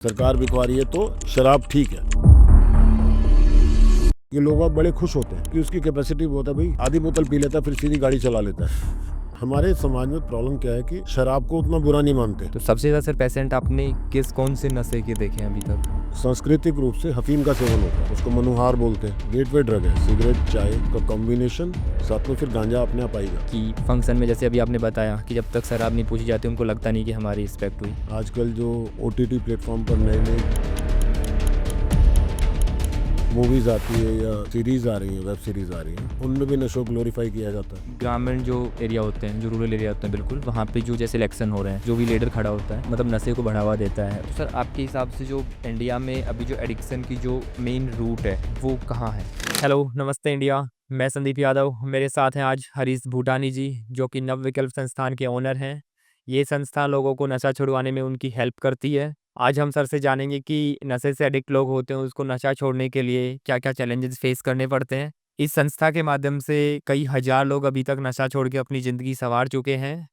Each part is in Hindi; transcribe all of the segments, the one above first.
सरकार बिकवा रही है तो शराब ठीक है। ये लोग अब बड़े खुश होते हैं कि उसकी कैपेसिटी बहुत है, भाई आधी बोतल पी लेता है फिर सीधी गाड़ी चला लेता है। हमारे समाज में प्रॉब्लम क्या है कि शराब को उतना बुरा नहीं मानते। तो सबसे ज़्यादा सर पेशेंट आपने कौन से नशे के देखे हैं अभी तक? सांस्कृतिक रूप से अफीम का सेवन होता है, उसको मनुहार बोलते हैं। गेटवे ड्रग है, सिगरेट चाय का कॉम्बिनेशन, साथ में फिर गांजा अपने आप आएगा। कि फंक्शन में जैसे अभी आपने बताया कि जब तक शराब नहीं पूछी जाती उनको लगता नहीं कि हमारी रिस्पेक्ट हुई। आजकल जो OTT प्लेटफॉर्म पर नए नए मूवीज आती है या सीरीज आ रही है, वेब सीरीज आ रही है, उनमें भी नशो ग्लोरीफाई किया जाता है। ग्रामीण जो एरिया होते हैं, जो रूरल एरिया होते हैं, बिल्कुल वहाँ पे जो जैसे इलेक्शन हो रहे हैं, जो भी लीडर खड़ा होता है मतलब नशे को बढ़ावा देता है। तो सर आपके हिसाब से जो इंडिया में अभी जो एडिक्शन की जो मेन रूट है वो कहाँ है? हेलो, नमस्ते इंडिया। मैं संदीप यादव, मेरे साथ हैं आज हरीश भूटानी जी, जो कि नव विकल्प संस्थान के ओनर हैं। ये संस्था लोगों को नशा छुड़वाने में उनकी हेल्प करती है। आज हम सर से जानेंगे कि नशे से एडिक्ट लोग होते हैं, उसको नशा छोड़ने के लिए क्या-क्या चैलेंजेस फेस करने पड़ते हैं। इस संस्था के माध्यम से कई हजार लोग अभी तक नशा छोड़ के अपनी ज़िंदगी सँवार चुके हैं।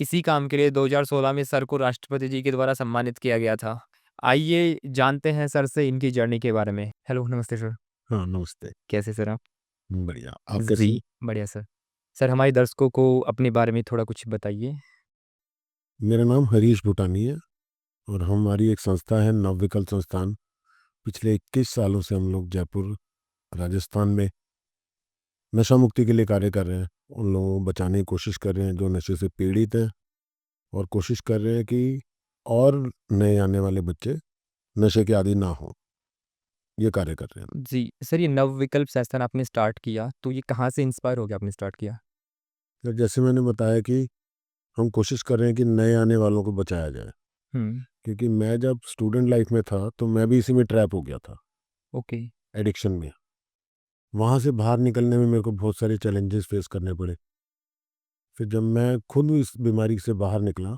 इसी काम के लिए 2016 में सर को राष्ट्रपति जी के द्वारा सम्मानित किया गया था। आइए जानते हैं सर से इनकी जर्नी के बारे में। हेलो, नमस्ते सर। हाँ, नमस्ते। कैसे सर आप? बढ़िया, आप कैसे हैं? जी, बढ़िया सर। सर हमारे दर्शकों को अपने बारे में थोड़ा कुछ बताइए। मेरा नाम हरीश भूटानी है और हमारी एक संस्था है नव विकल्प संस्थान। पिछले 21 सालों से हम लोग जयपुर, राजस्थान में नशा मुक्ति के लिए कार्य कर रहे हैं। उन लोगों को बचाने की कोशिश कर रहे हैं जो नशे से पीड़ित हैं, और कोशिश कर रहे हैं कि और नए आने वाले बच्चे नशे के आदी ना हों। ये कार्य कर रहे हैं। जी, सर ये नव विकल्प संस्थान आपने स्टार्ट किया, तो ये कहाँ से इंस्पायर हो के आपने स्टार्ट किया? तो जैसे मैंने बताया कि हम कोशिश कर रहे हैं कि नए आने वालों को बचाया जाए, हुँ, क्योंकि मैं जब स्टूडेंट लाइफ में था तो मैं भी इसी में ट्रैप हो गया था, ओके। एडिक्शन में। वहाँ से बाहर निकलने में मेरे को बहुत सारे चैलेंजेस फेस करने पड़े। फिर जब मैं खुद इस बीमारी से बाहर निकला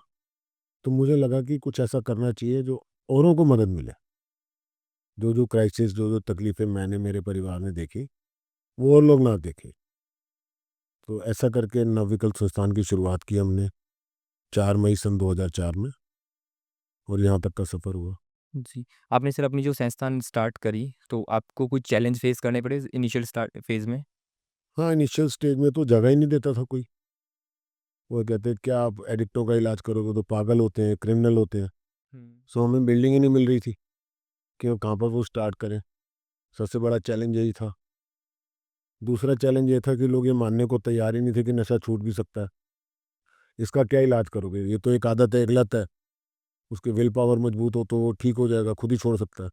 तो मुझे लगा कि कुछ ऐसा करना चाहिए जो औरों को मदद मिले। जो जो क्राइसिस, जो जो तकलीफ़ें मैंने मेरे परिवार में देखी, वो और लोग ना देखें। तो ऐसा करके नवविकल्प संस्थान की शुरुआत की हमने 4 मई सन 2004 में, और यहाँ तक का सफ़र हुआ। जी, आपने सर अपनी जो संस्थान स्टार्ट करी, तो आपको कुछ चैलेंज फेस करने पड़े इनिशियल स्टार्ट फेज़ में? हाँ, इनिशियल स्टेज में तो जगह ही नहीं देता था कोई। वो कहते हैं, "क्या आप एडिक्टों का इलाज करोगे तो पागल होते हैं, क्रिमिनल होते हैं।" हुँ। सो हमें बिल्डिंग ही नहीं मिल रही थी कि वो कहाँ पर वो स्टार्ट करें। सबसे बड़ा चैलेंज यही था। दूसरा चैलेंज ये था कि लोग ये मानने को तैयार ही नहीं थे कि नशा छूट भी सकता है। इसका क्या इलाज करोगे? ये तो एक आदत है, एक लत है। उसकी विल पावर मजबूत हो तो वो ठीक हो जाएगा, खुद ही छोड़ सकता है।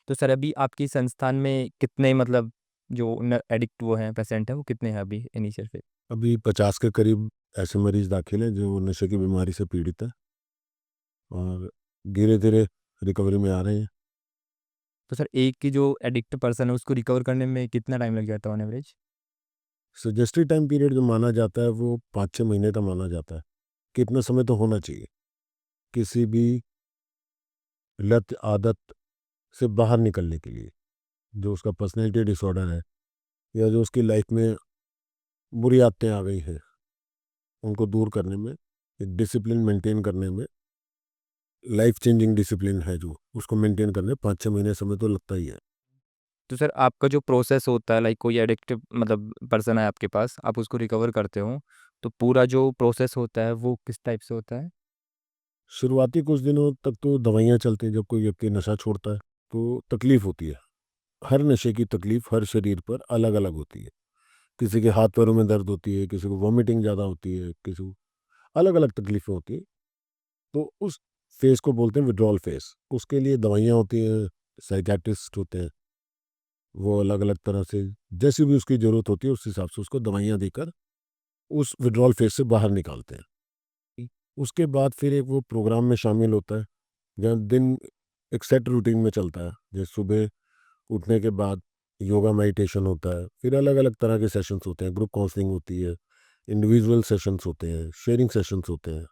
तो सर अभी आपकी संस्थान में कितने मतलब जो न एडिक्ट वो हैं, पेशेंट हैं, वो कितने हैं अभी इनिशियल फेज़? अभी 50 के करीब ऐसे मरीज दाखिल हैं जो नशे की बीमारी से पीड़ित हैं, और धीरे-धीरे रिकवरी में आ रहे हैं। तो सर एक की जो एडिक्ट पर्सन है उसको रिकवर करने में कितना टाइम लग जाता है on average? Suggested time period जो माना जाता है वो 5-6 महीने का माना जाता है कि इतना समय तो होना चाहिए, किसी भी लत आदत से बाहर निकलने के लिए। जो उसका पर्सनैलिटी डिसऑर्डर है या जो उसकी लाइफ में बुरी आदतें आ गई हैं, उनको दूर करने में, एक डिसिप्लिन मेंटेन करने में, लाइफ चेंजिंग डिसिप्लिन है जो, उसको मेंटेन करने 5-6 महीने समय तो लगता ही है। तो सर आपका जो प्रोसेस होता है लाइक कोई एडिक्ट मतलब पर्सन है आपके पास, आप उसको रिकवर करते हो, तो पूरा जो प्रोसेस होता है वो किस टाइप से होता है? शुरुआती कुछ दिनों तक तो दवाइयाँ चलती हैं। जब कोई व्यक्ति नशा छोड़ता है तो तकलीफ होती है। हर नशे की तकलीफ हर शरीर पर अलग-अलग होती है। किसी के हाथ पैरों में दर्द होती है, किसी को वॉमिटिंग ज़्यादा होती है, किसी को अलग-अलग तकलीफ़ें होती हैं। तो उस फ़ेज़ को बोलते हैं विथड्रॉल फ़ेज़। उसके लिए दवाइयाँ होती हैं, साइकियाट्रिस्ट होते हैं। वो अलग-अलग तरह से जैसी भी उसकी ज़रूरत होती है उस हिसाब से उसको दवाइयाँ देकर उस विथड्रॉल फ़ेज़ से बाहर निकालते हैं। उसके बाद फिर एक वो प्रोग्राम में शामिल होता है, जहाँ दिन एक सेट रूटीन में चलता है। जैसे सुबह उठने के बाद योगा मेडिटेशन होता है, फिर अलग-अलग तरह के सेशंस होते हैं, ग्रुप काउंसलिंग होती है, इंडिविजुअल सेशंस होते हैं, शेयरिंग सेशंस होते हैं।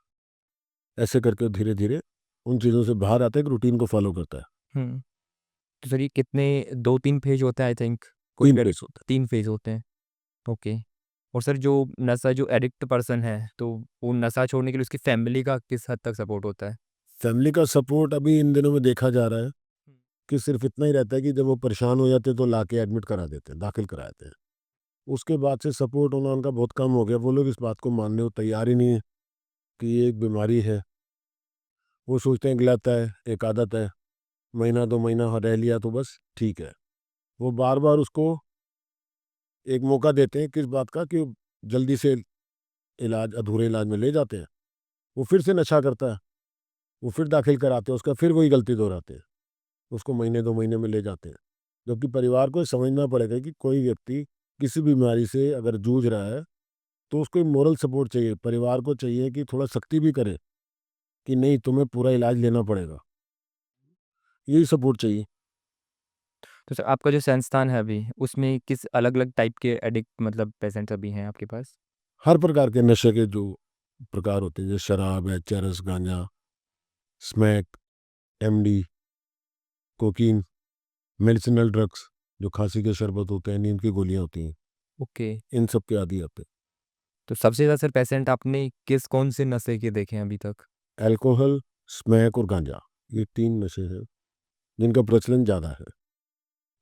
ऐसे करके धीरे-धीरे उन चीज़ों से बाहर आता है, एक रूटीन को फ़ॉलो करता है। हुँ। तो सर ये कितने 2-3 फेज़ होता है आई थिंक? कोई 3 भी फेज़ एडिक्ट होता 3 फेज़ होते हैं, ओके। और सर जो नशा जो एडिक्ट पर्सन है, तो वो नशा छोड़ने के लिए उसकी फैमिली का किस हद तक सपोर्ट होता है? फैमिली का सपोर्ट अभी इन दिनों में देखा जा रहा है कि सिर्फ इतना ही रहता है कि जब वो परेशान हो जाते हैं तो लाके एडमिट करा देते हैं, दाखिल करा देते हैं। उसके बाद से सपोर्ट होना उनका बहुत कम हो गया। वो लोग इस बात को मानने को तैयार ही नहीं है कि ये एक बीमारी है। वो सोचते हैं गलत है, एक आदत है, महीना 2 महीना रह लिया तो बस ठीक है। वो बार-बार उसको एक मौका देते हैं किस बात का कि जल्दी से इलाज अधूरे इलाज में ले जाते हैं। वो फिर से नशा करता है, वो फिर दाखिल कराते हैं, उसका फिर वही गलती दोहराते हैं। उसको महीने 2 महीने में ले जाते हैं। जबकि परिवार को समझना पड़ेगा कि कोई व्यक्ति किसी बीमारी से अगर जूझ रहा है, तो उसको एक मोरल सपोर्ट चाहिए। परिवार को चाहिए कि थोड़ा सख्ती भी करे कि नहीं तुम्हें पूरा इलाज लेना पड़ेगा। यही सपोर्ट चाहिए। तो सर आपका जो संस्थान है अभी, उसमें किस अलग-अलग टाइप के एडिक्ट मतलब पेशेंट्स अभी हैं आपके पास? हर प्रकार के नशे के जो प्रकार होते हैं जैसे शराब है, चरस, गांजा, smack, MD, cocaine, medicinal drugs जो खांसी के शरबत होते हैं, नींद की गोलियां होती हैं, ओके। इन सब के आदि आते तो सबसे ज़्यादा सर पेशेंट आपने किस कौन से नशे के देखे हैं अभी तक? हैं। अल्कोहल, स्मैक और गांजा, ये 3 नशे हैं जिनका प्रचलन ज़्यादा है।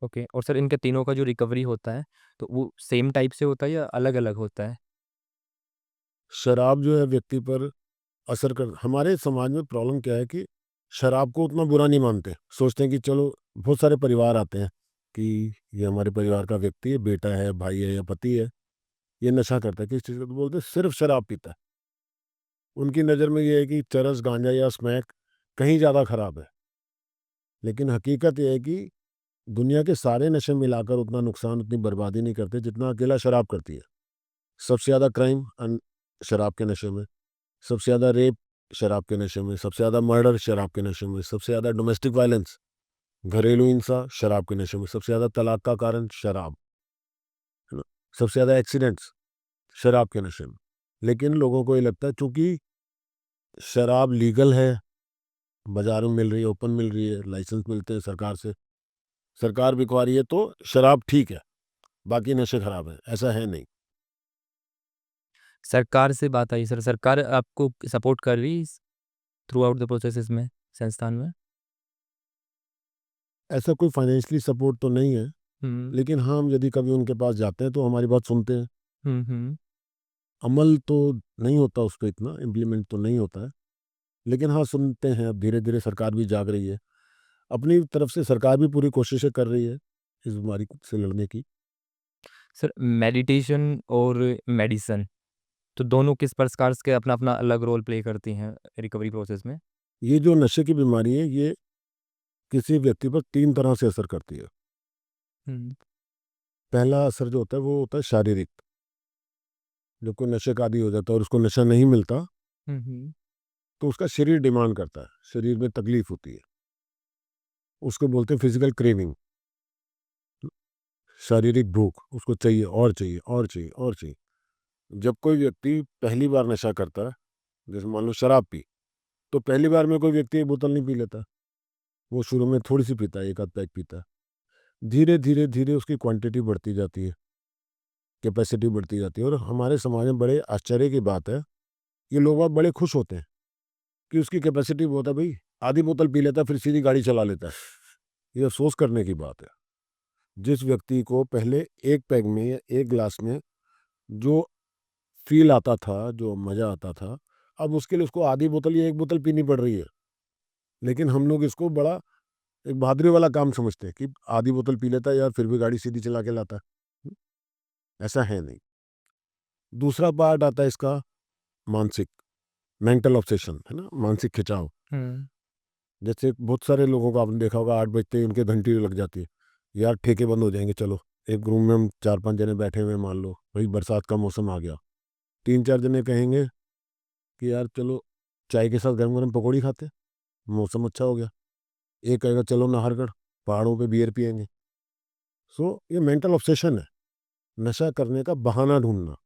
ओके, और सर इनके तीनों का जो रिकवरी होता है, तो वो सेम टाइप से होता है या अलग-अलग होता है? शराब जो है व्यक्ति पर असर कर हमारे समाज में प्रॉब्लम क्या है कि शराब को उतना बुरा नहीं मानते। सोचते हैं कि चलो बहुत सारे परिवार आते हैं कि ये हमारे परिवार का व्यक्ति है, बेटा है, भाई है या पति है, ये नशा करता है। किस चीज़ का? तो बोलते हैं सिर्फ शराब पीता है। उनकी नज़र में ये है कि चरस, गांजा या स्मैक कहीं ज़्यादा खराब है। लेकिन हकीकत ये है कि दुनिया के सारे नशे मिलाकर उतना नुकसान, उतनी बर्बादी नहीं करते जितना अकेला शराब करती है। सबसे ज़्यादा क्राइम शराब के नशे में, सबसे ज़्यादा रेप शराब के नशे में, सबसे ज़्यादा मर्डर शराब के नशे में, सबसे ज़्यादा डोमेस्टिक वायलेंस, घरेलू हिंसा शराब के नशे में, सबसे ज़्यादा तलाक का कारण शराब, है ना? सबसे ज़्यादा एक्सीडेंट्स शराब के नशे में। लेकिन लोगों को ये लगता है चूँकि शराब लीगल है, बाज़ार में मिल रही है, ओपन मिल रही है, लाइसेंस मिलते हैं सरकार से, सरकार बिकवा रही है तो शराब ठीक है, बाकी नशे खराब हैं, ऐसा है नहीं। सरकार से बात आई सर, सरकार आपको सपोर्ट कर रही है थ्रू आउट द प्रोसेस में, संस्थान में? ऐसा कोई फाइनेंशियली सपोर्ट तो नहीं है, हुँ। लेकिन हाँ, हम यदि कभी उनके पास जाते हैं तो हमारी बात सुनते हैं। हुँ, हुँ। अमल तो नहीं होता उस पे इतना, इम्प्लीमेंट तो नहीं होता है। लेकिन हाँ, सुनते हैं। अब धीरे-धीरे सरकार भी जाग रही है। अपनी तरफ से सरकार भी पूरी कोशिशें कर रही है, इस बीमारी से लड़ने की। सर मेडिटेशन और मेडिसिन, तो दोनों किस प्रकार के अपना-अपना अलग रोल प्ले करती हैं रिकवरी प्रोसेस में? ये जो नशे की बीमारी है, ये किसी व्यक्ति पर 3 तरह से असर करती है। हुँ। पहला असर जो होता है, वो होता है शारीरिक। जब कोई नशे का आदी हो जाता है और उसको नशा नहीं मिलता, हुँ, हुँ। तो उसका शरीर डिमांड करता है, शरीर में तकलीफ होती है। उसको बोलते हैं फिज़िकल क्रेविंग, शारीरिक भूख, उसको चाहिए और चाहिए और चाहिए और चाहिए। जब कोई व्यक्ति पहली बार नशा करता है, जैसे मान लो शराब पी, तो पहली बार में कोई व्यक्ति 1 बोतल नहीं पी लेता। वो शुरू में थोड़ी-सी पीता है, 1 आध पैक पीता है। धीरे, धीरे, धीरे उसकी क्वांटिटी बढ़ती जाती है, कैपेसिटी बढ़ती जाती है और हमारे समाज में बड़े आश्चर्य की बात है, ये लोग बाग बड़े खुश होते हैं कि उसकी कैपेसिटी बहुत है भई, आधी बोतल पी लेता है फिर सीधी गाड़ी चला लेता है। ये अफ़सोस करने की बात है। जिस व्यक्ति को पहले 1 पैग में या 1 ग्लास में जो फ़ील आता था, जो मज़ा आता था, अब उसके लिए उसको आधी बोतल या 1 बोतल पीनी पड़ रही है। लेकिन हम लोग इसको बड़ा एक बहादुरी वाला काम समझते हैं कि आधी बोतल पी लेता है यार, फिर भी गाड़ी सीधी चला के लाता है। हुँ, ऐसा है नहीं। दूसरा पार्ट आता है इसका मानसिक, मेंटल ऑब्सेशन, है ना? मानसिक खिंचाव। हुँ। जैसे बहुत सारे लोगों को आपने देखा होगा 8 बजते ही उनके घंटी लग जाती है। यार ठेके बंद हो जाएँगे चलो। एक रूम में हम 4-5 जने बैठे हुए हैं मान लो, भई बरसात का मौसम आ गया। 3-4 जने कहेंगे कि यार चलो चाय के साथ गरम-गरम पकौड़ी खाते हैं, मौसम अच्छा हो गया। एक कहेगा चलो नाहरगढ़, पहाड़ों पे बियर पिएँगे। सो ये मेंटल ऑब्सेशन है, नशा करने का बहाना ढूँढना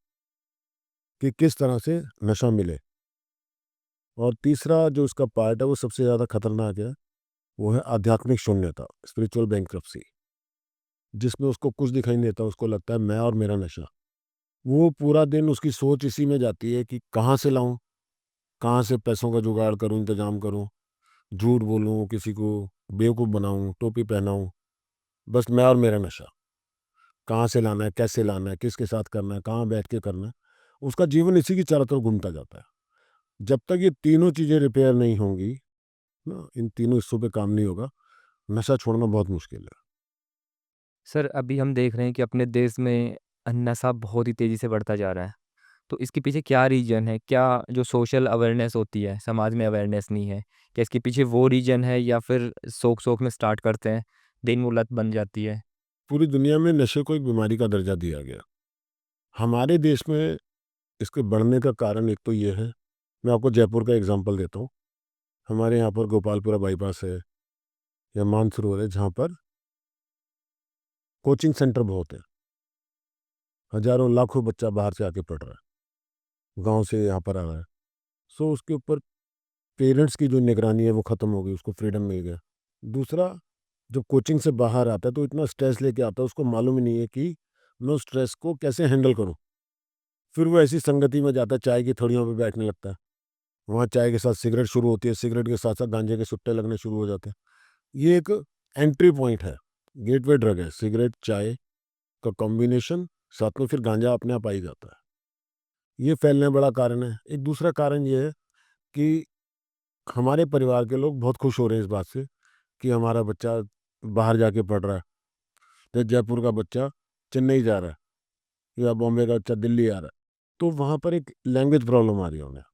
कि किस तरह से नशा मिले। और तीसरा जो इसका पार्ट है वो सबसे ज़्यादा खतरनाक है, वो है आध्यात्मिक शून्यता, स्पिरिचुअल बैंक्रप्सी, जिसमें उसको कुछ दिखाई नहीं देता, उसको लगता है मैं और मेरा नशा। वो पूरा दिन उसकी सोच इसी में जाती है कि कहाँ से लाऊँ, कहाँ से पैसों का जुगाड़ करूँ, इंतज़ाम करूँ, झूठ बोलूँ, किसी को बेवकूफ़ बनाऊँ, टोपी पहनाऊँ, बस मैं और मेरा नशा। कहाँ से लाना है, कैसे लाना है, किसके साथ करना है, कहाँ बैठ के करना है, उसका जीवन इसी के चारों तरफ घूमता जाता है। जब तक ये तीनों चीज़ें रिपेयर नहीं होंगी ना, इन तीनों हिस्सों पे काम नहीं होगा, नशा छोड़ना बहुत मुश्किल है। सर अभी हम देख रहे हैं कि अपने देश में नशा बहुत ही तेज़ी से बढ़ता जा रहा है। तो इसके पीछे क्या रीज़न है? क्या जो सोशल अवेयरनेस होती है, समाज में अवेयरनेस नहीं है? क्या इसके पीछे वो रीज़न है या फिर शौक-शौक में स्टार्ट करते हैं, दिन वो लत बन जाती है? पूरी दुनिया में नशे को एक बीमारी का दर्जा दिया गया। हमारे देश में इसके बढ़ने का कारण एक तो ये है, मैं आपको जयपुर का एग्ज़ाम्पल देता हूँ। हमारे यहाँ पर गोपालपुरा बाईपास है या मानसरोवर है, जहाँ पर कोचिंग सेंटर बहुत है। हज़ारों, लाखों बच्चा बाहर से आके पढ़ रहा है, गाँव से यहाँ पर आ रहा है। सो उसके ऊपर पेरेंट्स की जो निगरानी है वो ख़त्म हो गई, उसको फ्रीडम मिल गया। दूसरा, जब कोचिंग से बाहर आता है तो इतना स्ट्रेस लेके आता है, उसको मालूम ही नहीं है कि मैं उस स्ट्रेस को कैसे हैंडल करूँ। फिर वो ऐसी संगति में जाता है, चाय की थड़ियों पे बैठने लगता है। वहाँ चाय के साथ सिगरेट शुरू होती है, सिगरेट के साथ-साथ गांजे के सुट्टे लगने शुरू हो जाते हैं। ये एक एंट्री पॉइंट है, गेटवे ड्रग है, सिगरेट, चाय का कॉम्बिनेशन, साथ में फिर गांजा अपने आप आ ही जाता है। ये फैलने का बड़ा कारण है। एक दूसरा कारण ये है कि हमारे परिवार के लोग बहुत खुश हो रहे हैं इस बात से कि हमारा बच्चा बाहर जाके पढ़ रहा है। जैसे जयपुर का बच्चा चेन्नई जा रहा है या बॉम्बे का बच्चा दिल्ली आ रहा है। तो वहाँ पर एक लैंग्वेज प्रॉब्लम आ रही है उन्हें।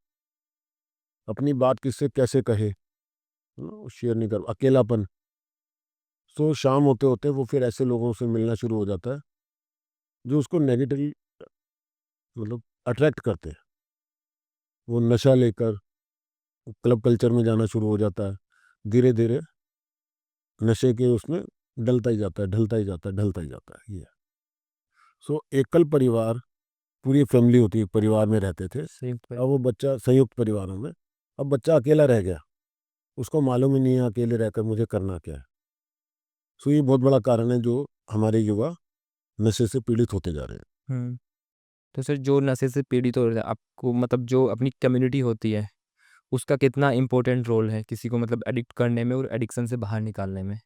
अपनी बात किससे कैसे कहे, शेयर नहीं कर, अकेलापन। सो शाम होते-होते वो फिर ऐसे लोगों से मिलना शुरू हो जाता है, जो उसको नेगेटिवली मतलब अट्रैक्ट करते हैं। वो नशा लेकर क्लब कल्चर में जाना शुरू हो जाता है। धीरे-धीरे नशे के उसमें डलता ही जाता है, ढलता ही जाता है, ढलता ही जाता है, ये। सो एकल परिवार, पूरी फैमिली होती है, परिवार में रहते थे। संयुक्त अब वो बच्चा संयुक्त परिवारों में, अब बच्चा अकेला रह गया। उसको मालूम ही नहीं है अकेले रहकर मुझे करना क्या है। सो ये बहुत बड़ा कारण है जो हमारे युवा नशे से पीड़ित होते जा रहे हैं। हुँ। तो सर जो नशे से पीड़ित हो रहे हैं, आपको मतलब जो अपनी कम्युनिटी होती है, उसका कितना इम्पोर्टेंट रोल है किसी को मतलब एडिक्ट करने में और एडिक्शन से बाहर निकालने में?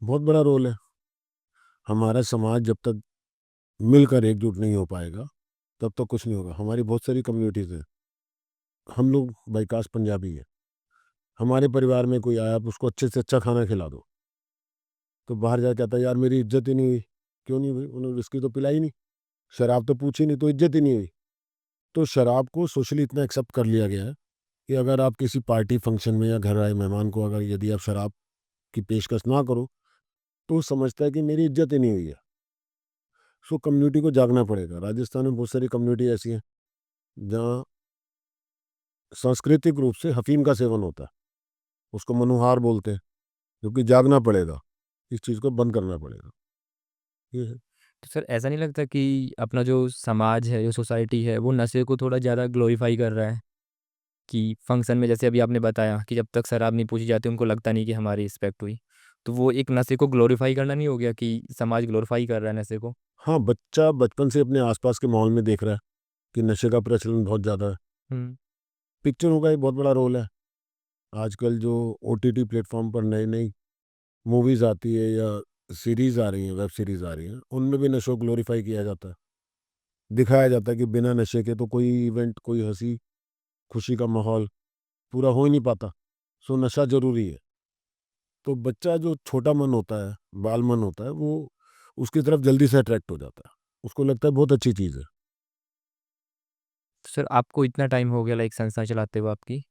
बहुत बड़ा रोल है। हमारा समाज जब तक मिलकर एकजुट नहीं हो पाएगा, तब तक कुछ नहीं होगा। हमारी बहुत सारी कम्युनिटीज़ हैं। हम लोग बाई कास्ट पंजाबी हैं। हमारे परिवार में कोई आया, आप उसको अच्छे से अच्छा खाना खिला दो, तो बाहर जाके कहता है, यार मेरी इज़्ज़त ही नहीं हुई। क्यों नहीं हुई? उन्होंने विस्की तो पिलाई नहीं, शराब तो पूछी नहीं, तो इज़्ज़त ही नहीं हुई। तो शराब को सोशली इतना एक्सेप्ट कर लिया गया है कि अगर आप किसी पार्टी फंक्शन में या घर आए मेहमान को अगर यदि आप शराब की पेशकश ना करो, तो वो समझता है कि मेरी इज़्ज़त ही नहीं हुई है। सो कम्युनिटी को जागना पड़ेगा। राजस्थान में बहुत सारी कम्युनिटी ऐसी हैं, जहाँ सांस्कृतिक रूप से अफ़ीम का सेवन होता है। उसको मनुहार बोलते हैं, जो कि जागना पड़ेगा। इस चीज़ को बंद करना पड़ेगा। ये है। तो सर ऐसा नहीं लगता कि अपना जो समाज है, जो सोसाइटी है, वो नशे को थोड़ा ज़्यादा ग्लोरीफाई कर रहा है? कि फंक्शन में जैसे अभी आपने बताया कि जब तक शराब नहीं पूछी जाती उनको लगता नहीं कि हमारी रिस्पेक्ट हुई। तो वो एक नशे को ग्लोरीफाई करना नहीं हो गया कि समाज ग्लोरीफाई कर रहा है नशे को? हाँ, बच्चा बचपन से अपने आस-पास के माहौल में देख रहा है कि नशे का प्रचलन बहुत ज़्यादा है। हुँ। पिक्चरों का एक बहुत बड़ा रोल है। आजकल जो ओटीटी प्लेटफ़ॉर्म पर नई-नई मूवीज़ आती है या सीरीज़ आ रही हैं, वेब सीरीज़ आ रही हैं, उनमें भी नशे को ग्लोरीफाई किया जाता है। दिखाया जाता है कि बिना नशे के तो कोई इवेंट, कोई हँसी, खुशी का माहौल पूरा हो ही नहीं पाता। सो नशा ज़रूरी है। तो बच्चा जो छोटा मन होता है, बाल मन होता है, वो उसकी तरफ जल्दी से अट्रैक्ट हो जाता है। उसको लगता है बहुत अच्छी चीज़ है। तो सर आपको इतना टाइम हो गया लाइक संस्था चलाते हुए आपकी,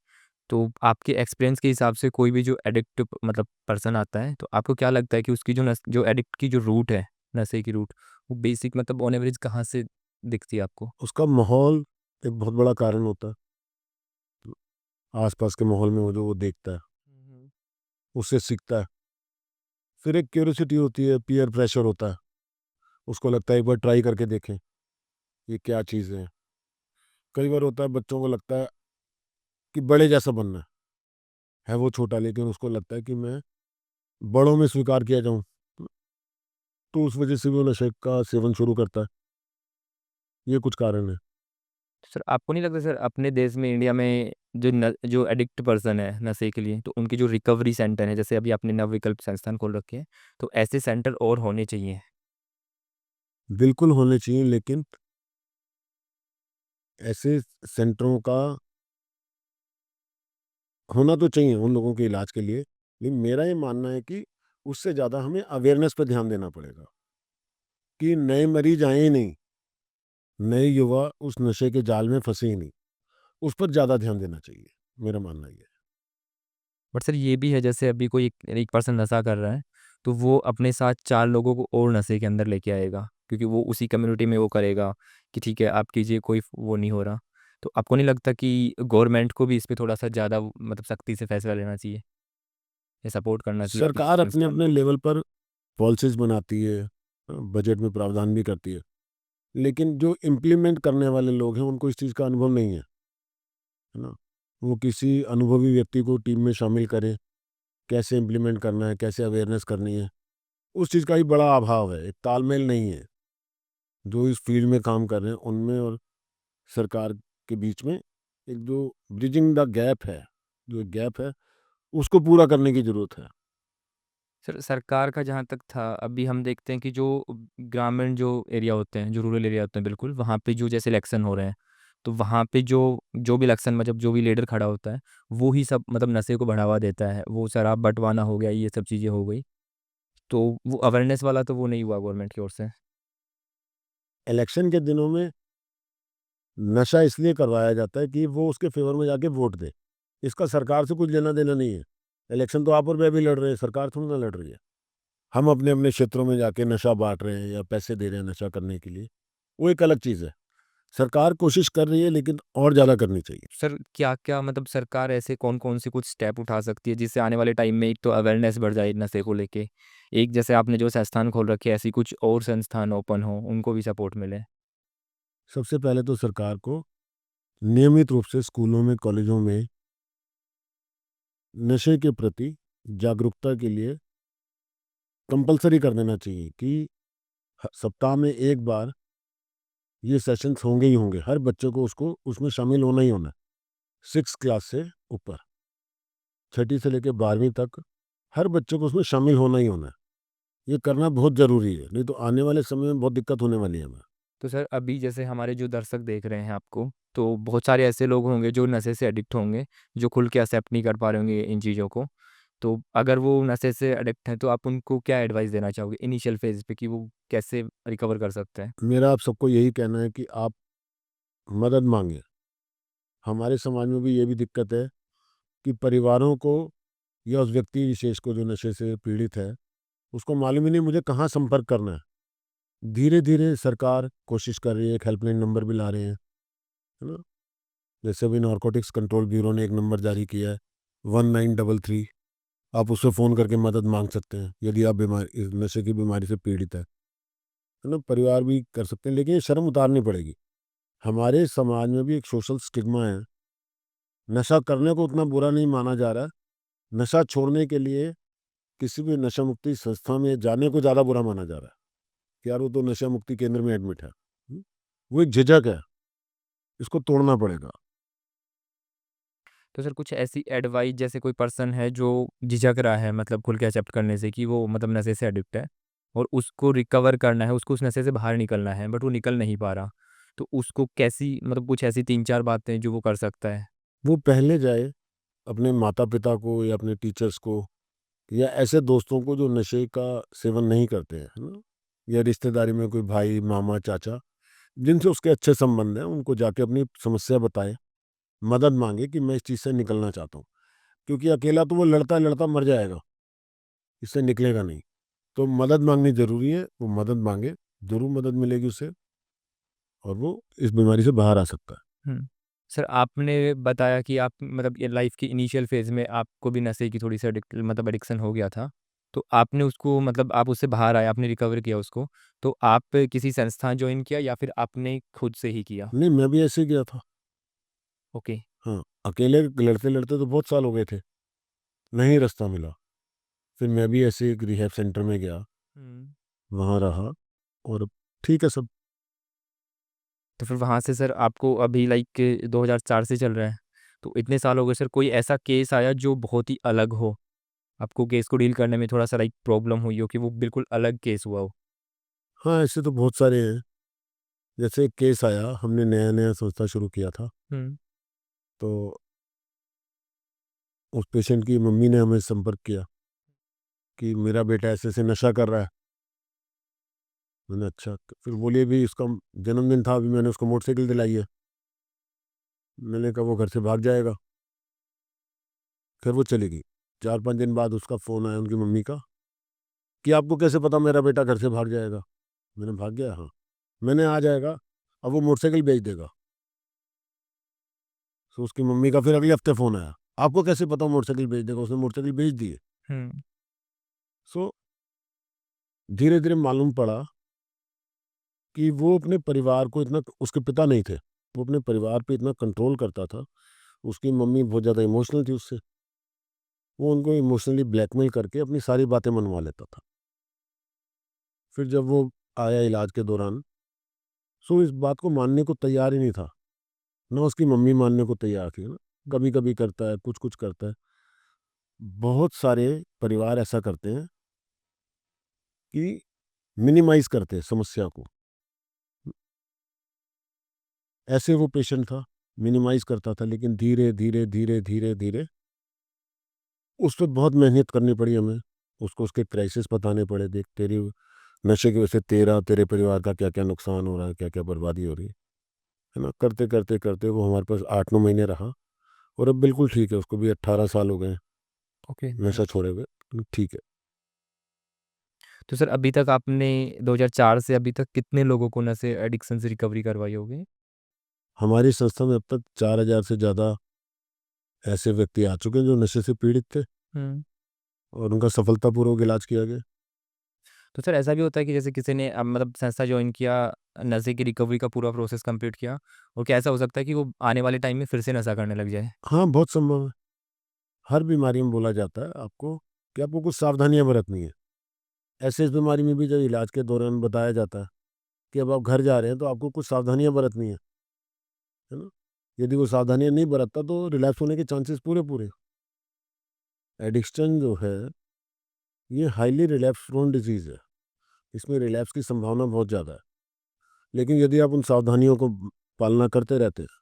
तो आपके एक्सपीरियंस के हिसाब से कोई भी जो एडिक्ट मतलब पर्सन आता है, तो आपको क्या लगता है कि उसकी जो एडिक्ट की जो रूट है, नशे की रूट, वो बेसिक मतलब ऑन एवरेज कहाँ से दिखती है आपको? उसका माहौल एक बहुत बड़ा कारण होता है। आस-पास के माहौल में वो जो वो देखता है, हुँ, हुँ। उससे सीखता है। फिर एक क्यूरियोसिटी होती है, पीयर प्रेशर होता है। उसको लगता है एक बार ट्राई करके देखें, ये क्या चीज़ है। कई बार होता है बच्चों को लगता है कि बड़े जैसा बनना है वो छोटा, लेकिन उसको लगता है कि मैं बड़ों में स्वीकार किया जाऊँ। तो उस वजह से वो नशे का सेवन शुरू करता है। ये कुछ कारण है। सर आपको नहीं लगता सर अपने देश में इंडिया में जो एडिक्ट पर्सन है नशे के लिए, तो उनकी जो रिकवरी सेंटर है, जैसे अभी आपने नवविकल्प संस्थान खोल रखे हैं, तो ऐसे सेंटर और होने चाहिए। बिल्कुल होने चाहिए, लेकिन ऐसे सेंटरों का होना तो चाहिए उन लोगों के इलाज के लिए, लेकिन मेरा ये मानना है कि उससे ज़्यादा हमें अवेयरनेस पे ध्यान देना पड़ेगा कि नए मरीज आए ही नहीं, नए युवा उस नशे के जाल में फंसे ही नहीं, उस पर ज़्यादा ध्यान देना चाहिए, मेरा मानना ये है। बट सर ये भी है, जैसे अभी कोई एक पर्सन नशा कर रहा है, तो वो अपने साथ 4 लोगों को और नशे के अंदर लेके आएगा, क्योंकि वो उसी कम्युनिटी में वो करेगा कि ठीक है आप कीजिए, कोई वो नहीं हो रहा। तो आपको नहीं लगता कि गवर्नमेंट को भी इस पे थोड़ा सा ज़्यादा मतलब सख्ती से फैसला लेना चाहिए या सपोर्ट करना चाहिए अपने सरकार अपने संस्थान अपने को? लेवल पर पॉलिसीज बनाती है, बजट में प्रावधान भी करती है, लेकिन जो इम्प्लीमेंट करने वाले लोग हैं उनको इस चीज़ का अनुभव नहीं है ना? वो किसी अनुभवी व्यक्ति को टीम में शामिल करें, कैसे इम्प्लीमेंट करना है, कैसे अवेयरनेस करनी है, उस चीज़ का ही बड़ा अभाव है, एक तालमेल नहीं है। जो इस फील्ड में काम कर रहे हैं उनमें और सरकार के बीच में एक जो ब्रिजिंग द गैप है, जो गैप है, उसको पूरा करने की ज़रूरत है। सर सरकार का जहाँ तक था, अभी हम देखते हैं कि जो ग्रामीण जो एरिया होते हैं, जो रूरल एरिया होते हैं बिल्कुल, वहाँ पे जो जैसे इलेक्शन हो रहे हैं, तो वहाँ पे जो जो भी इलेक्शन मतलब जो भी लीडर खड़ा होता है, वो ही सब मतलब नशे को बढ़ावा देता है। वो शराब बंटवाना हो गया, ये सब चीज़ें हो गई। तो वो अवेयरनेस वाला तो वो नहीं हुआ गवर्नमेंट की ओर से। इलेक्शन के दिनों में नशा इसलिए करवाया जाता है कि वो उसके फ़ेवर में जाके वोट दे। इसका सरकार से कुछ लेना-देना नहीं है। इलेक्शन तो आप और मैं भी लड़ रहे हैं, सरकार थोड़ी ना लड़ रही है। हम अपने-अपने क्षेत्रों में जाके नशा बाँट रहे हैं या पैसे दे रहे हैं नशा करने के लिए, वो एक अलग चीज़ है। सरकार कोशिश कर रही है लेकिन और ज़्यादा करनी चाहिए। सर क्या-क्या मतलब सरकार ऐसे कौन-कौन से कुछ स्टेप उठा सकती है, जिससे आने वाले टाइम में एक तो अवेयरनेस बढ़ जाए नशे को लेके? एक जैसे आपने जो संस्थान खोल रखे हैं, ऐसी कुछ और संस्थान ओपन हो, उनको भी सपोर्ट मिले? सबसे पहले तो सरकार को नियमित रूप से स्कूलों में, कॉलेजों में नशे के प्रति जागरूकता के लिए कंपल्सरी कर देना चाहिए कि सप्ताह में एक बार ये सेशंस होंगे ही होंगे। हर बच्चे को उसको उसमें शामिल होना ही होना है। 6 क्लास से ऊपर, छठी से लेकर 12वीं तक हर बच्चे को उसमें शामिल होना ही होना है। ये करना बहुत ज़रूरी है, नहीं तो आने वाले समय में बहुत दिक्कत होने वाली है हमें। तो सर अभी जैसे हमारे जो दर्शक देख रहे हैं आपको, तो बहुत सारे ऐसे लोग होंगे जो नशे से एडिक्ट होंगे, जो खुल के एक्सेप्ट नहीं कर पा रहे होंगे इन चीज़ों को। तो अगर वो नशे से एडिक्ट हैं, तो आप उनको क्या एडवाइस देना चाहोगे इनिशियल फेज़ पे कि वो कैसे रिकवर कर सकते हैं? मेरा आप सबको यही कहना है कि आप मदद माँगे। हमारे समाज में भी ये भी दिक्कत है कि परिवारों को या उस व्यक्ति विशेष को जो नशे से पीड़ित है, उसको मालूम ही नहीं मुझे कहाँ संपर्क करना है। धीरे-धीरे सरकार कोशिश कर रही है, एक हेल्पलाइन नंबर भी ला रहे हैं, है ना? जैसे अभी नारकोटिक्स कंट्रोल ब्यूरो ने एक नंबर जारी किया है, 1933। आप उससे फ़ोन करके मदद माँग सकते हैं, यदि आप इस नशे की बीमारी से पीड़ित है ना? परिवार भी कर सकते हैं, लेकिन ये शर्म उतारनी पड़ेगी। हमारे समाज में भी एक सोशल स्टिग्मा है, नशा करने को उतना बुरा नहीं माना जा रहा है, नशा छोड़ने के लिए किसी भी नशा मुक्ति संस्था में जाने को ज़्यादा बुरा माना जा रहा है, कि यार वो तो नशा मुक्ति केंद्र में एडमिट है। वो एक झिझक है, इसको तोड़ना पड़ेगा। तो सर कुछ ऐसी एडवाइस, जैसे कोई पर्सन है जो झिझक रहा है मतलब खुल के एक्सेप्ट करने से कि वो मतलब नशे से एडिक्ट है, और उसको रिकवर करना है, उसको उस नशे से बाहर निकलना है, बट वो निकल नहीं पा रहा। तो उसको कैसी मतलब कुछ ऐसी 3-4 बातें जो वो कर सकता है? वो पहले जाए अपने माता-पिता को या अपने टीचर्स को या ऐसे दोस्तों को जो नशे का सेवन नहीं करते हैं, है ना? या रिश्तेदारी में कोई भाई, मामा, चाचा, जिनसे उसके अच्छे संबंध हैं, उनको जाके अपनी समस्या बताएँ, मदद माँगे कि मैं इस चीज़ से निकलना चाहता हूँ। क्योंकि अकेला तो वो लड़ता-लड़ता मर जाएगा, इससे निकलेगा नहीं। तो मदद माँगनी ज़रूरी है, वो मदद माँगे, ज़रूर मदद मिलेगी उसे और वो इस बीमारी से बाहर आ सकता है। हुँ। सर आपने बताया कि आप मतलब ये लाइफ़ की इनिशियल फ़ेज़ में आपको भी नशे की थोड़ी-सी मतलब एडिक्शन हो गया था। तो आपने उसको मतलब आप उससे बाहर आए, आपने रिकवर किया उसको। तो आप किसी संस्थान जॉइन किया या फिर आपने खुद से ही किया? नहीं, मैं भी ऐसे ही गया था। ओके। हाँ, अकेले लड़ते-लड़ते तो बहुत साल हो गए थे, नहीं रास्ता मिला। फिर मैं भी ऐसे एक रिहैब सेंटर में गया, हुँ। वहाँ रहा और अब ठीक है सब। तो फिर वहाँ से सर आपको अभी लाइक 2004 से चल रहा है, तो इतने साल हो गए सर, कोई ऐसा केस आया जो बहुत ही अलग हो, आपको केस को डील करने में थोड़ा सा लाइक प्रॉब्लम हुई हो कि वो बिल्कुल अलग केस हुआ हो? हाँ, ऐसे तो बहुत सारे हैं। जैसे एक केस आया, हमने नया नया संस्था शुरू किया था, हम्म। तो उस पेशेंट की मम्मी ने हमें संपर्क किया कि मेरा बेटा ऐसे ऐसे नशा कर रहा है। मैंने अच्छा, तो फिर बोलिए भी इसका जन्मदिन था, अभी मैंने उसको मोटरसाइकिल दिलाई है। मैंने कहा वो घर से भाग जाएगा। फिर वो चली गई। 4-5 दिन बाद उसका फ़ोन आया उनकी मम्मी का कि आपको कैसे पता मेरा बेटा घर से भाग जाएगा? मैंने भाग गया, हाँ। मैंने आ जाएगा, अब वो मोटरसाइकिल बेच देगा। तो उसकी मम्मी का फिर अगले हफ्ते फ़ोन आया, आपको कैसे पता वो मोटरसाइकिल बेच देगा? उसने मोटरसाइकिल बेच दी है। हम्म। सो धीरे धीरे मालूम पड़ा कि वो अपने परिवार को इतना, उसके पिता नहीं थे, वो अपने परिवार पे इतना कंट्रोल करता था। उसकी मम्मी बहुत ज़्यादा इमोशनल थी उससे। वो उनको इमोशनली ब्लैकमेल करके अपनी सारी बातें मनवा लेता था। फिर जब वो आया इलाज के दौरान, सो इस बात को मानने को तैयार ही नहीं था। ना उसकी मम्मी मानने को तैयार थी ना। कभी कभी करता है, कुछ कुछ करता है। बहुत सारे परिवार ऐसा करते हैं कि मिनिमाइज करते हैं समस्या को। ऐसे वो पेशेंट था, मिनिमाइज करता था, लेकिन धीरे धीरे धीरे धीरे धीरे उस पर बहुत मेहनत करनी पड़ी हमें। उसको उसके क्राइसिस बताने पड़े, देख तेरी नशे की वजह से तेरा, तेरे परिवार का क्या क्या नुकसान हो रहा है, क्या क्या बर्बादी हो रही है ना। करते करते करते वो हमारे पास 8-9 महीने रहा, और अब बिल्कुल ठीक है। उसको भी 18 साल हो गए हैं ओके। नशा छोड़े हुए, ठीक है। तो सर अभी तक आपने 2004 से अभी तक कितने लोगों को नशे एडिक्शन से रिकवरी करवाई होगी? हमारी संस्था में अब तक 4,000 से ज़्यादा ऐसे व्यक्ति आ चुके हैं जो नशे से पीड़ित थे, हम्म। और उनका सफलतापूर्वक इलाज किया गया। तो सर ऐसा भी होता है कि जैसे किसी ने मतलब संस्था ज्वाइन किया, नशे की रिकवरी का पूरा प्रोसेस कंप्लीट किया, और क्या ऐसा हो सकता है कि वो आने वाले टाइम में फिर से नशा करने लग जाए? हाँ, बहुत संभव है। हर बीमारी में बोला जाता है आपको कि आपको कुछ सावधानियां बरतनी है। ऐसे इस बीमारी में भी जब इलाज के दौरान बताया जाता है कि अब आप घर जा रहे हैं तो आपको कुछ सावधानियां बरतनी है ना। यदि वो सावधानियां नहीं बरतता तो रिलैप्स होने के चांसेस पूरे पूरे। एडिक्शन जो है, ये हाईली रिलैप्स प्रोन डिजीज है। इसमें रिलैप्स की संभावना बहुत ज़्यादा है। लेकिन यदि आप उन सावधानियों को पालना करते रहते हैं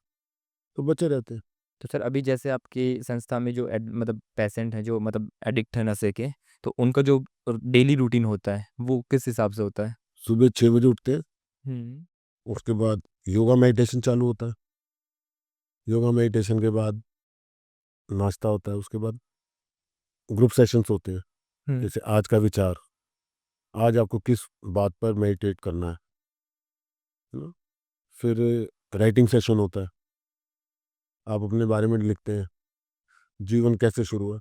तो बचे रहते हैं। तो सर अभी जैसे आपकी संस्था में जो मतलब पेशेंट हैं जो मतलब एडिक्ट है नशे के, तो उनका जो डेली रूटीन होता है वो किस हिसाब से होता है? सुबह 6 बजे उठते हैं, हम्म। उसके बाद योगा मेडिटेशन चालू होता है। योगा मेडिटेशन के बाद नाश्ता होता है, उसके बाद ग्रुप सेशंस होते हैं। हम्म। जैसे आज का विचार, आज आपको किस बात पर मेडिटेट करना है ना। फिर राइटिंग सेशन होता है, आप अपने बारे में लिखते हैं, जीवन कैसे शुरू हुआ।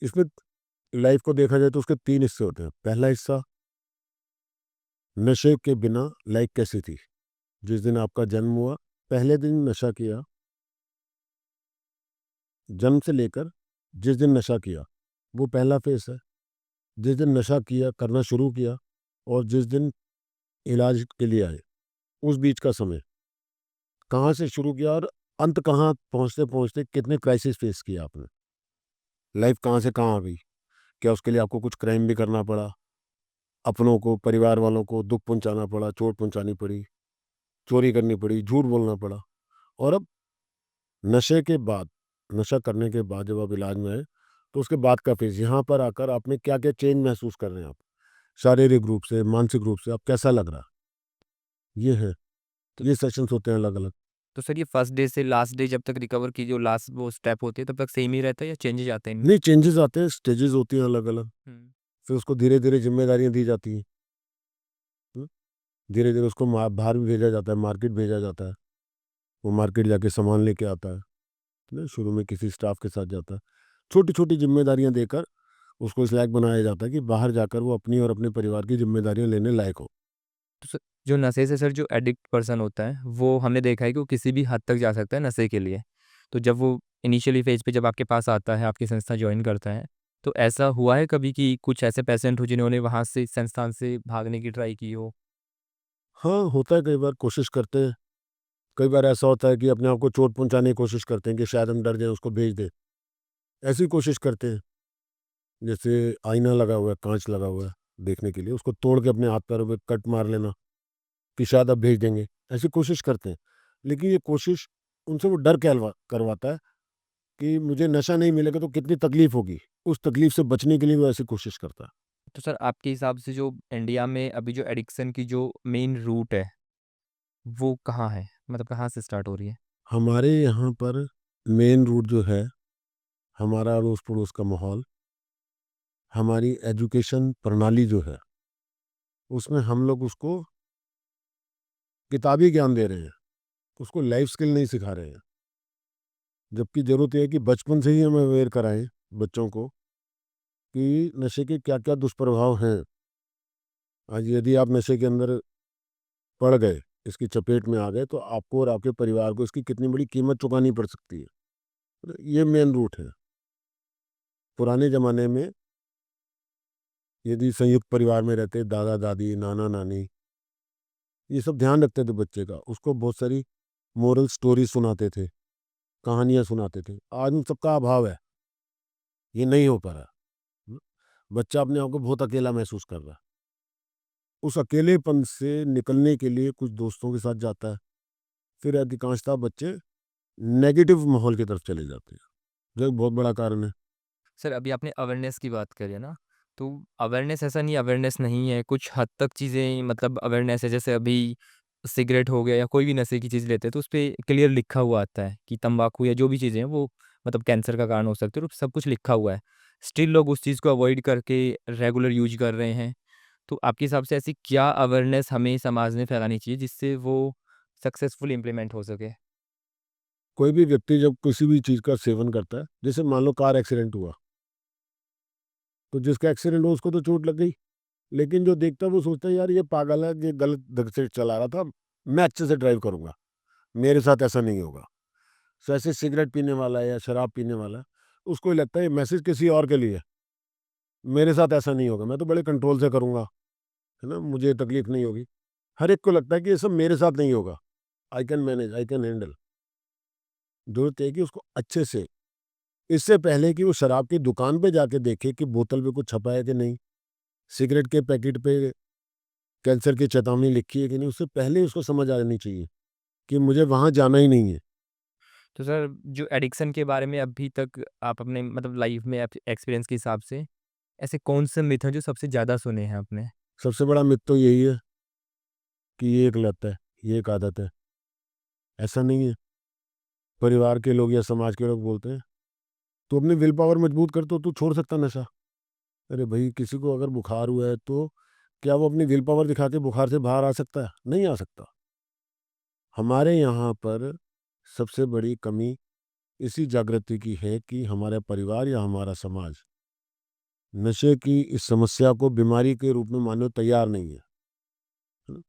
इसमें लाइफ को देखा जाए तो उसके 3 हिस्से होते हैं। पहला हिस्सा, नशे के बिना लाइफ कैसी थी। जिस दिन आपका जन्म हुआ, पहले दिन नशा किया, जन्म से लेकर जिस दिन नशा किया, वो पहला फेस है। जिस दिन नशा किया, करना शुरू किया, और जिस दिन इलाज के लिए आए, उस बीच का समय, कहाँ से शुरू किया और अंत कहाँ पहुँचते पहुँचते कितने क्राइसिस फेस किया आपने। लाइफ कहाँ से कहाँ आ गई। क्या उसके लिए आपको कुछ क्राइम भी करना पड़ा, अपनों को, परिवार वालों को दुख पहुंचाना पड़ा, चोट पहुंचानी पड़ी, चोरी करनी पड़ी, झूठ बोलना पड़ा। और अब नशे के बाद, नशा करने के बाद जब आप इलाज में आए, तो उसके बाद का फेज, यहाँ पर आकर आप में क्या क्या चेंज महसूस कर रहे हैं आप, शारीरिक रूप से, मानसिक रूप से, आप कैसा लग रहा है, ये है। तो ये सेशंस होते हैं अलग अलग। तो सर ये फर्स्ट डे से लास्ट डे जब तक रिकवर की जो लास्ट वो स्टेप होती है तब तक सेम ही रहता है या चेंजेस आते हैं इनमें? नहीं, चेंजेस आते हैं, स्टेजेस होती हैं अलग अलग। हम्म। फिर उसको धीरे धीरे जिम्मेदारियां दी जाती हैं। धीरे धीरे उसको बाहर भी भेजा जाता है, मार्केट भेजा जाता है। वो मार्केट जाके सामान लेके आता है ना। शुरू में किसी स्टाफ के साथ जाता है। छोटी छोटी जिम्मेदारियां देकर उसको इस लायक बनाया जाता है कि बाहर जाकर वो अपनी और अपने परिवार की जिम्मेदारियां लेने लायक हो। तो सर जो नशे से सर जो एडिक्ट पर्सन होता है वो हमने देखा है कि वो किसी भी हद तक जा सकता है नशे के लिए। तो जब वो इनिशियली फेज पे जब आपके पास आता है, आपकी संस्था ज्वाइन करता है, तो ऐसा हुआ है कभी कि कुछ ऐसे पेशेंट हो जिन्होंने वहाँ से संस्थान से भागने की ट्राई की हो? हाँ, होता है, कई बार कोशिश करते हैं कई बार ऐसा होता है कि अपने आप को चोट पहुंचाने की कोशिश करते हैं कि शायद हम डर जाएं, उसको भेज दें, ऐसी कोशिश करते हैं। जैसे आईना लगा हुआ है, कांच लगा हुआ है देखने के लिए, उसको तोड़ के अपने हाथ पैरों पे कट मार लेना कि शायद अब भेज देंगे, ऐसी कोशिश करते हैं। लेकिन ये कोशिश उनसे वो डर करवाता है कि मुझे नशा नहीं मिलेगा तो कितनी तकलीफ होगी, उस तकलीफ से बचने के लिए वो ऐसी कोशिश करता है। तो सर आपके हिसाब से जो इंडिया में अभी जो एडिक्शन की जो मेन रूट है वो कहाँ है? मतलब कहाँ से स्टार्ट हो रही है? हमारे यहाँ पर मेन रूट जो है, हमारा अड़ोस पड़ोस का माहौल, हमारी एजुकेशन प्रणाली जो है, उसमें हम लोग उसको किताबी ज्ञान दे रहे हैं, उसको लाइफ स्किल नहीं सिखा रहे हैं। जबकि ज़रूरत ये है कि बचपन से ही हम अवेयर कराएँ बच्चों को कि नशे के क्या-क्या दुष्प्रभाव हैं। आज यदि आप नशे के अंदर पड़ गए, इसकी चपेट में आ गए, तो आपको और आपके परिवार को इसकी कितनी बड़ी कीमत चुकानी पड़ सकती है। तो ये मेन रूट है। पुराने ज़माने में यदि संयुक्त परिवार में रहते, दादा-दादी, नाना-नानी, ये सब ध्यान रखते थे बच्चे का, उसको बहुत सारी मोरल स्टोरी सुनाते थे, कहानियाँ सुनाते थे। आज उन सबका अभाव है, ये नहीं हो पा रहा। हुँ, बच्चा अपने आप को बहुत अकेला महसूस कर रहा है। उस अकेलेपन से निकलने के लिए कुछ दोस्तों के साथ जाता है, फिर अधिकांशतः बच्चे नेगेटिव माहौल की तरफ चले जाते हैं, जो एक बहुत बड़ा कारण है। सर अभी आपने अवेयरनेस की बात करी है ना, तो अवेयरनेस ऐसा नहीं अवेयरनेस नहीं है, कुछ हद तक चीज़ें मतलब अवेयरनेस है। जैसे अभी सिगरेट हो गया या कोई भी नशे की चीज़ लेते हैं तो उसपे क्लियर लिखा हुआ आता है कि तंबाकू या जो भी चीज़ें हैं वो मतलब कैंसर का कारण हो सकती है और सब कुछ लिखा हुआ है। स्टिल लोग उस चीज़ को अवॉइड करके रेगुलर यूज़ कर रहे हैं। तो आपके हिसाब से ऐसी क्या अवेयरनेस हमें समाज में फैलानी चाहिए जिससे वो सक्सेसफुल इम्प्लीमेंट हो सके? कोई भी व्यक्ति जब किसी भी चीज़ का सेवन करता है, जैसे मान लो कार एक्सीडेंट हुआ, तो जिसका एक्सीडेंट हुआ उसको तो चोट लग गई, लेकिन जो देखता है वो सोचता है यार ये पागल है, ये गलत ढंग से चला रहा था, मैं अच्छे से ड्राइव करूँगा, मेरे साथ ऐसा नहीं होगा। सो ऐसे सिगरेट पीने वाला है या शराब पीने वाला है, उसको ये लगता है ये मैसेज किसी और के लिए है, मेरे साथ ऐसा नहीं होगा, मैं तो बड़े कंट्रोल से करूँगा, है ना? मुझे तकलीफ नहीं होगी। हर एक को लगता है कि ये सब मेरे साथ नहीं होगा, I can manage, I can handle. ज़रूरत है कि उसको अच्छे से, इससे पहले कि वो शराब की दुकान पे जाके देखे कि बोतल पे कुछ छपा है कि नहीं, सिगरेट के पैकेट पे कैंसर की चेतावनी लिखी है कि नहीं, उससे पहले ही उसको समझ आ जानी चाहिए कि मुझे वहाँ जाना ही नहीं है। तो सर जो एडिक्शन के बारे में अभी तक आप अपने मतलब लाइफ में एक्सपीरियंस के हिसाब से ऐसे कौन से मिथ हैं जो सबसे ज़्यादा सुने हैं आपने? सबसे बड़ा मिथ तो यही है कि ये एक लत है, ये एक आदत है, ऐसा नहीं है। परिवार के लोग या समाज के लोग बोलते हैं, "तू अपनी विल पावर मजबूत कर तो तू छोड़ सकता नशा।" अरे भई, किसी को अगर बुखार हुआ है तो क्या वो अपनी विल पावर दिखा के बुखार से बाहर आ सकता है? नहीं आ सकता। हमारे यहाँ पर सबसे बड़ी कमी इसी जागृति की है कि हमारा परिवार या हमारा समाज नशे की इस समस्या को बीमारी के रूप में मानने को तैयार नहीं है ना?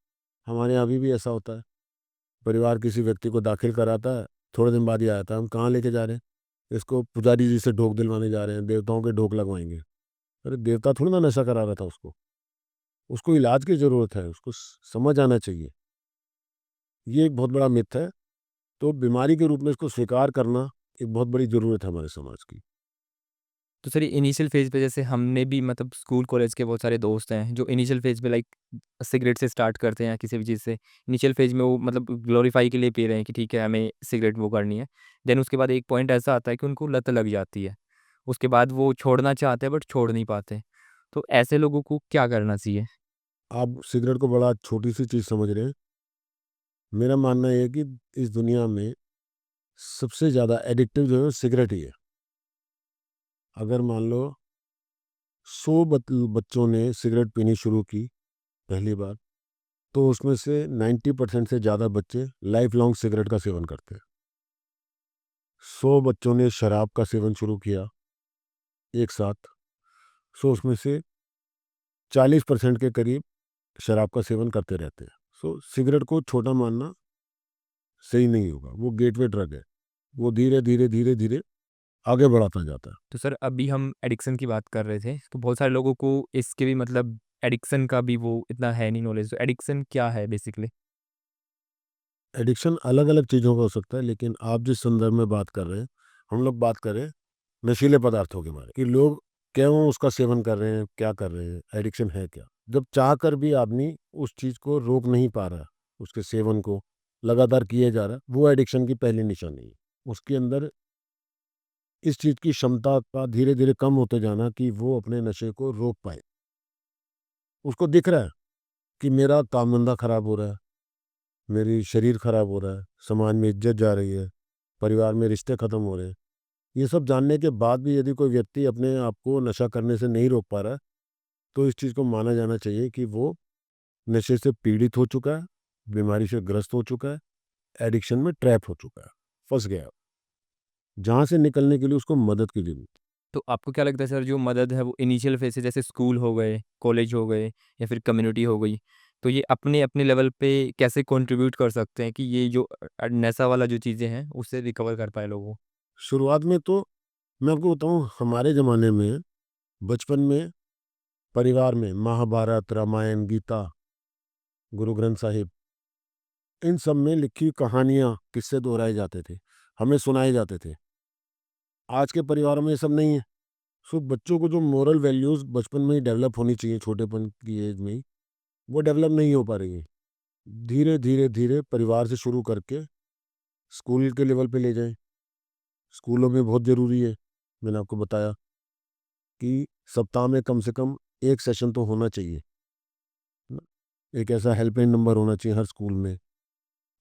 हमारे यहाँ अभी भी ऐसा होता है, परिवार किसी व्यक्ति को दाखिल कराता है, थोड़े दिन बाद ये आ जाता है, हम कहाँ लेके जा रहे हैं? इसको पुजारी जी से ढोक दिलवाने जा रहे हैं, देवताओं के ढोक लगवाएँगे। अरे देवता थोड़ी ना नशा करा रहा था उसको, उसको इलाज की ज़रूरत है, उसको समझ आना चाहिए। ये एक बहुत बड़ा मिथ है, तो बीमारी के रूप में इसको स्वीकार करना एक बहुत बड़ी ज़रूरत है हमारे समाज की। तो सर ये इनिशियल फेज़ पे जैसे हमने भी मतलब स्कूल कॉलेज के बहुत सारे दोस्त हैं जो इनिशियल फेज़ में लाइक सिगरेट से स्टार्ट करते हैं या किसी भी चीज़ से। इनिशियल फेज़ में वो मतलब ग्लोरीफाई के लिए पी रहे हैं कि ठीक है हमें सिगरेट वो करनी है। देन उसके बाद एक पॉइंट ऐसा आता है कि उनको लत लग जाती है। उसके बाद वो छोड़ना चाहते हैं बट छोड़ नहीं पाते। तो ऐसे लोगों को क्या करना चाहिए? आप सिगरेट को बड़ा छोटी-सी चीज़ समझ रहे हैं। मेरा मानना ये है कि इस दुनिया में सबसे ज़्यादा एडिक्टिव जो है वो सिगरेट ही है। अगर मान लो 100 बच्चों ने सिगरेट पीनी शुरू की पहली बार, तो उसमें से 90% से ज़्यादा बच्चे लाइफ लॉन्ग सिगरेट का सेवन करते हैं। 100 बच्चों ने शराब का सेवन शुरू किया एक साथ, सो उसमें से 40% के करीब शराब का सेवन करते रहते हैं। सो सिगरेट को छोटा मानना सही नहीं होगा, वो गेटवे ड्रग है। वो धीरे, धीरे, धीरे, धीरे आगे बढ़ाता जाता है। तो सर अभी हम एडिक्शन की बात कर रहे थे, तो बहुत सारे लोगों को इसके भी मतलब एडिक्शन का भी वो इतना है नहीं नॉलेज। तो एडिक्शन क्या है बेसिकली? एडिक्शन अलग अलग चीज़ों का हो सकता है, लेकिन आप जिस संदर्भ में बात कर रहे हैं, हम लोग बात करें नशीले पदार्थों के बारे में, कि लोग क्यों उसका सेवन कर रहे हैं, क्या कर रहे हैं, एडिक्शन है क्या। जब चाह कर भी आदमी उस चीज़ को रोक नहीं पा रहा, उसके सेवन को लगातार किए जा रहा, वो एडिक्शन की पहली निशानी है। उसके अंदर इस चीज़ की क्षमता का धीरे धीरे कम होते जाना कि वो अपने नशे को रोक पाए। उसको दिख रहा है कि मेरा काम धंधा खराब हो रहा है, मेरी शरीर खराब हो रहा है, समाज में इज्जत जा रही है, परिवार में रिश्ते खत्म हो रहे हैं। ये सब जानने के बाद भी यदि कोई व्यक्ति अपने आप को नशा करने से नहीं रोक पा रहा है, तो इस चीज़ को माना जाना चाहिए कि वो नशे से पीड़ित हो चुका है, बीमारी से ग्रस्त हो चुका है, एडिक्शन में ट्रैप हो चुका है, फँस गया है। जहाँ से निकलने के लिए उसको मदद की ज़रूरत है। तो आपको क्या लगता है सर, जो मदद है वो इनिशियल फेज़ से, जैसे स्कूल हो गए, कॉलेज हो गए या फिर कम्युनिटी हो गई, तो ये अपने-अपने लेवल पे कैसे कंट्रीब्यूट कर सकते हैं कि ये जो नशा वाला जो चीज़ें हैं, उससे रिकवर कर पाएँ लोगों? शुरुआत में तो मैं आपको बताऊँ, हमारे ज़माने में बचपन में परिवार में महाभारत, रामायण, गीता, गुरु ग्रंथ साहिब, इन सब में लिखी कहानियाँ, किस्से दोहराए जाते थे, हमें सुनाए जाते थे। आज के परिवारों में ये सब नहीं है। सो बच्चों को जो मोरल वैल्यूज़ बचपन में ही डेवलप होनी चाहिए, छोटेपन की एज में ही, वो डेवलप नहीं हो पा रही है। धीरे, धीरे, धीरे परिवार से शुरू करके स्कूल के लेवल पे ले जाएँ। स्कूलों में बहुत ज़रूरी है, मैंने आपको बताया कि सप्ताह में कम से कम 1 सेशन तो होना चाहिए। ना? एक ऐसा हेल्पलाइन नंबर होना चाहिए हर स्कूल में।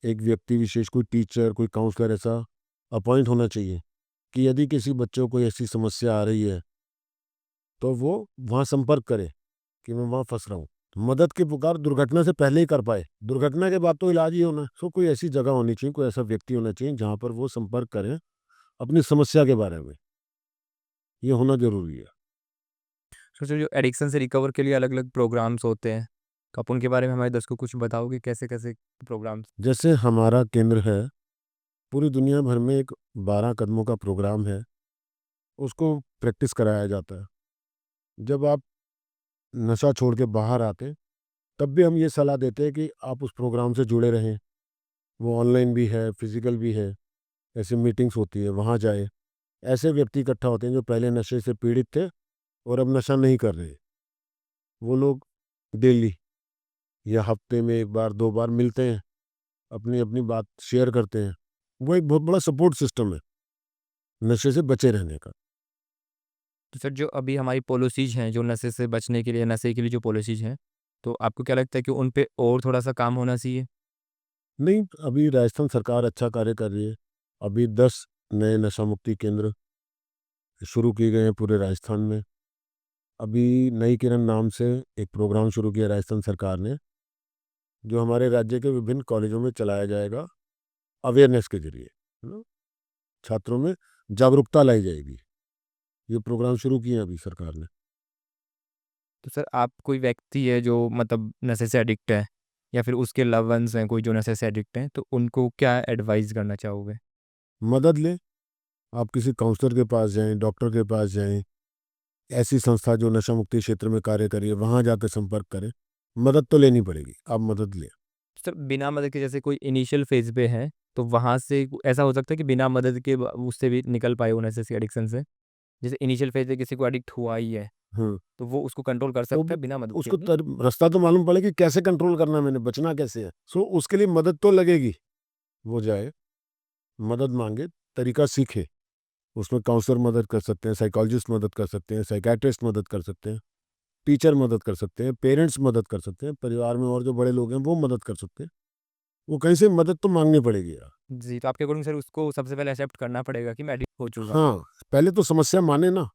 एक व्यक्ति विशेष, कोई टीचर, कोई काउंसलर ऐसा अपॉइंट होना चाहिए कि यदि किसी बच्चे को कोई ऐसी समस्या आ रही है, तो वो वहाँ संपर्क करे कि मैं वहाँ फँस रहा हूँ। मदद की पुकार दुर्घटना से पहले ही कर पाए। दुर्घटना के बाद तो इलाज ही होना है। सो कोई ऐसी जगह होनी चाहिए, कोई ऐसा व्यक्ति होना चाहिए जहाँ पर वो संपर्क करें अपनी समस्या के बारे में। ये होना ज़रूरी है। सोचो, जो एडिक्शन से रिकवर के लिए अलग-अलग प्रोग्राम्स होते हैं, तो आप उनके बारे में हमारे दर्शकों को कुछ बताओगे कैसे-कैसे प्रोग्राम्स? जैसे हमारा केंद्र है, पूरी दुनिया भर में एक 12 कदमों का प्रोग्राम है, उसको प्रैक्टिस कराया जाता है। जब आप नशा छोड़ के बाहर आते हैं, तब भी हम ये सलाह देते हैं कि आप उस प्रोग्राम से जुड़े रहें। वो ऑनलाइन भी है, फिज़िकल भी है, ऐसी मीटिंग्स होती है, वहाँ जाएँ। ऐसे व्यक्ति इकट्ठा होते हैं जो पहले नशे से पीड़ित थे और अब नशा नहीं कर रहे। वो लोग डेली या हफ्ते में 1 बार 2 बार मिलते हैं, अपनी-अपनी बात शेयर करते हैं। वो एक बहुत बड़ा सपोर्ट सिस्टम है, नशे से बचे रहने का। तो सर, जो अभी हमारी पॉलिसीज़ हैं, जो नशे से बचने के लिए, नशे के लिए जो पॉलिसीज़ हैं, तो आपको क्या लगता है कि उन पे और थोड़ा-सा काम होना चाहिए? नहीं, अभी राजस्थान सरकार अच्छा कार्य कर रही है। अभी 10 नए नशा मुक्ति केंद्र शुरू किए गए हैं पूरे राजस्थान में। अभी नई किरण नाम से एक प्रोग्राम शुरू किया राजस्थान सरकार ने, जो हमारे राज्य के विभिन्न कॉलेजों में चलाया जाएगा अवेयरनेस के ज़रिए, है ना? छात्रों में जागरूकता लाई जाएगी। ये प्रोग्राम शुरू किए हैं अभी सरकार ने। तो सर, आप, कोई व्यक्ति है जो मतलब नशे से एडिक्ट है या फिर उसके लव वन्स हैं कोई जो नशे से एडिक्ट हैं, तो उनको क्या एडवाइस करना चाहोगे? मदद लें, आप किसी काउंसलर के पास जाएँ, डॉक्टर के पास जाएँ, ऐसी संस्था जो नशा मुक्ति क्षेत्र में कार्य कर रही है, वहाँ जाकर संपर्क करें। मदद तो लेनी पड़ेगी, आप मदद लें। सर, बिना मदद के, जैसे कोई इनिशियल फ़ेज़ पे है, तो वहाँ से ऐसा हो सकता है कि बिना मदद के उससे भी निकल पाए वो नशे से, एडिक्शन से? जैसे इनिशियल फ़ेज़ में किसी को एडिक्ट हुआ ही है, हाँ, तो वो उसको कंट्रोल कर तो सकता है बिना मदद के उसको अपनी? रास्ता तो मालूम पड़े कि कैसे कंट्रोल करना है मैंने, बचना कैसे है। सो उसके लिए मदद तो लगेगी। वो जाए, मदद माँगे, तरीका सीखे। उसमें काउंसलर मदद कर सकते हैं, साइकोलॉजिस्ट मदद कर सकते हैं, साइकियाट्रिस्ट मदद कर सकते हैं, टीचर मदद कर सकते हैं, पेरेंट्स मदद कर सकते हैं, परिवार में और जो बड़े लोग हैं वो मदद कर सकते हैं। वो कहीं से मदद तो माँगनी पड़ेगी यार। जी, तो आपके अकॉर्डिंग सर उसको सबसे पहले एक्सेप्ट करना पड़ेगा कि मैं एडिक्ट हो चुका हूँ। हाँ, पहले तो समस्या माने ना।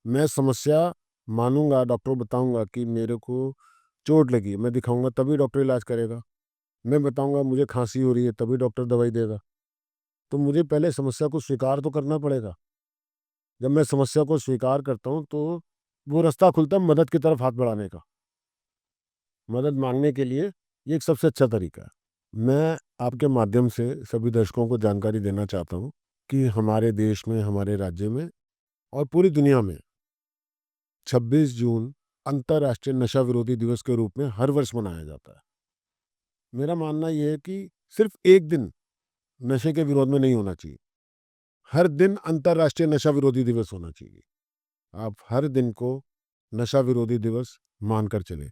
मैं समस्या मानूँगा, डॉक्टर को बताऊँगा कि मेरे को चोट लगी है, मैं दिखाऊँगा तभी डॉक्टर इलाज करेगा। मैं बताऊँगा मुझे खाँसी हो रही है तभी डॉक्टर दवाई देगा। तो मुझे पहले समस्या को स्वीकार तो करना पड़ेगा। जब मैं समस्या को स्वीकार करता हूँ तो वो रास्ता खुलता है मदद की तरफ हाथ बढ़ाने का। मदद माँगने के लिए ये एक सबसे अच्छा तरीका है। मैं आपके माध्यम से सभी दर्शकों को जानकारी देना चाहता हूँ कि हमारे देश में, हमारे राज्य में और पूरी दुनिया में 26 जून अंतर्राष्ट्रीय नशा विरोधी दिवस के रूप में हर वर्ष मनाया जाता है। मेरा मानना ये है कि सिर्फ एक दिन नशे के विरोध में नहीं होना चाहिए, हर दिन अंतर्राष्ट्रीय नशा विरोधी दिवस होना चाहिए। आप हर दिन को नशा विरोधी दिवस मानकर चले,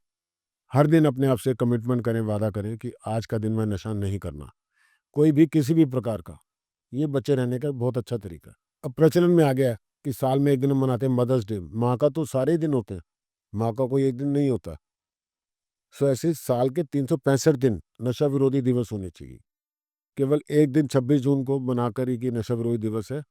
हर दिन अपने आप से कमिटमेंट करें, वादा करें कि आज का दिन मैं नशा नहीं करना, कोई भी किसी भी प्रकार का। ये बच्चे रहने का बहुत अच्छा तरीका है। अब प्रचलन में आ गया है कि साल में एक दिन हम मनाते हैं मदर्स डे। माँ का तो सारे ही दिन होते हैं, माँ का कोई एक दिन नहीं होता। सो ऐसे साल के 365 दिन नशा विरोधी दिवस होने चाहिए। केवल एक दिन 26 जून को बनाकर ही कि नशा विरोधी दिवस है,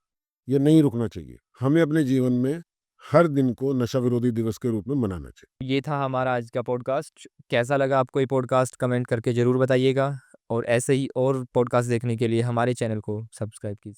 ये नहीं रुकना चाहिए। हमें अपने जीवन में हर दिन को नशा विरोधी दिवस के रूप में मनाना चाहिए। ये था हमारा आज का पॉडकास्ट। कैसा लगा आपको ये पॉडकास्ट कमेंट करके ज़रूर बताइएगा और ऐसे ही और पॉडकास्ट देखने के लिए हमारे चैनल को सब्सक्राइब कीजिए।